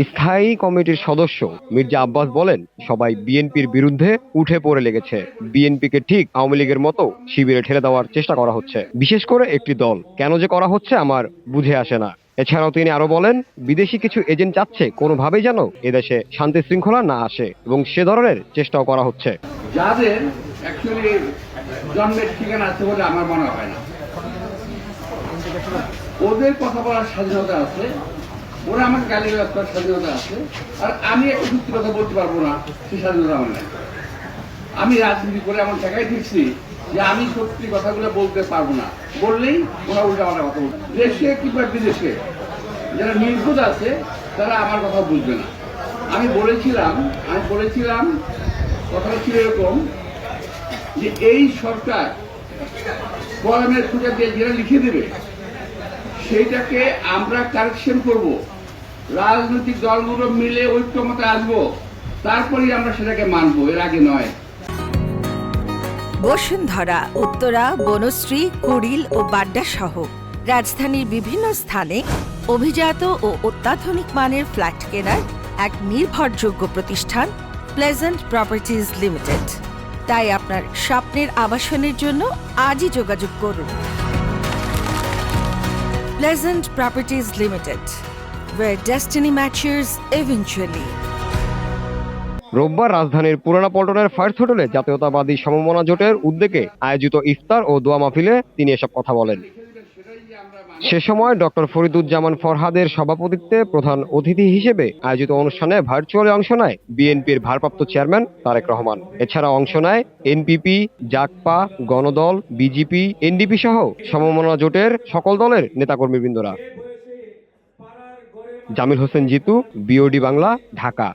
স্থায়ী কমিটির সদস্য মির্জা আব্বাস বলেন, সবাই বিএনপির বিরুদ্ধে উঠে পড়ে লেগেছে। বিএনপিকে ঠিক আওয়ামী লীগের মতো শিবিরে ঠেলে দেওয়ার চেষ্টা করা হচ্ছে, বিশেষ করে একটি দল। কেন যে করা হচ্ছে আমার বুঝে আসে না। এছাড়াও তিনি আরো বলেন, বিদেশি কিছু এজেন্ট চাচ্ছে কোনোভাবেই যেন এদেশে শান্তি শৃঙ্খলা না আসে এবং সে ধরনের চেষ্টাও করা হচ্ছে। যাদের অ্যাকচুয়ালি জন্মের ঠিকানা আছে বলে আমার মনে হয় না, ওদের কথা বলার স্বাধীনতা আছে, ওরা আমাকে গালিগালাজ করার স্বাধীনতা আছে, আর আমি একটা সত্যি কথা বলতে পারবো না, সেই স্বাধীনতা আমার নাই। আমি রাজনীতি করে এমন জায়গায় দেখছি যে আমি সত্যি কথাগুলো বলতে পারবো না, বললেই ওরা উল্টা আমার কথা বলবে। দেশে কিংবা বিদেশে যারা নির্বোধ আছে তারা আমার কথা বুঝবে না। আমি বলেছিলাম কথাটা ছিল এরকম যে এই সরকার কলমের খুঁজে দিয়ে যেটা লিখে দেবে সেইটাকে আমরা কারেকশন করব, রাজনৈতিক দলগুলো মিলে ঐক্যমতে আসবো, তারপরেই আমরা সেটাকে মানবো, এর আগে নয়। বসুন্ধরা, উত্তরা, বনশ্রী, কুড়িল ও বাড্ডা সহ রাজধানীর বিভিন্ন স্থানে অভিজাত ও অত্যাধুনিক মানের ফ্ল্যাট কেনার এক নির্ভরযোগ্য প্রতিষ্ঠান প্লেজেন্ট প্রপার্টিজ লিমিটেড। তাই আপনার স্বপ্নের আবাসনের জন্য আজই যোগাযোগ করুন। Pleasant properties limited, where destiny matches eventually. রোববার রাজধানীর পুরানা পল্টনের ফায়ার্স হোটেলে জাতীয়তাবাদী সমমনা জোটের উদ্যোগে আয়োজিত ইফতার ও দোয়া মাহফিলে তিনি এসব কথা বলেন। সে সময় ডক্টর ফরিদুজ্জামান ফরহাদের সভাপতিত্বে প্রধান অতিথি হিসেবে আয়োজিত অনুষ্ঠানে ভার্চুয়ালি অংশ নেয় বিএনপির ভারপ্রাপ্ত চেয়ারম্যান তারেক রহমান। এছাড়া অংশ নেয় এনপিপি, জাকপা, গণদল, বিজিপি, এনডিপি সহ সমমনা জোটের সকল দলের নেতাকর্মীবৃন্দরা। জামিল হোসেন জিতু, বিওডি বাংলা, ঢাকা।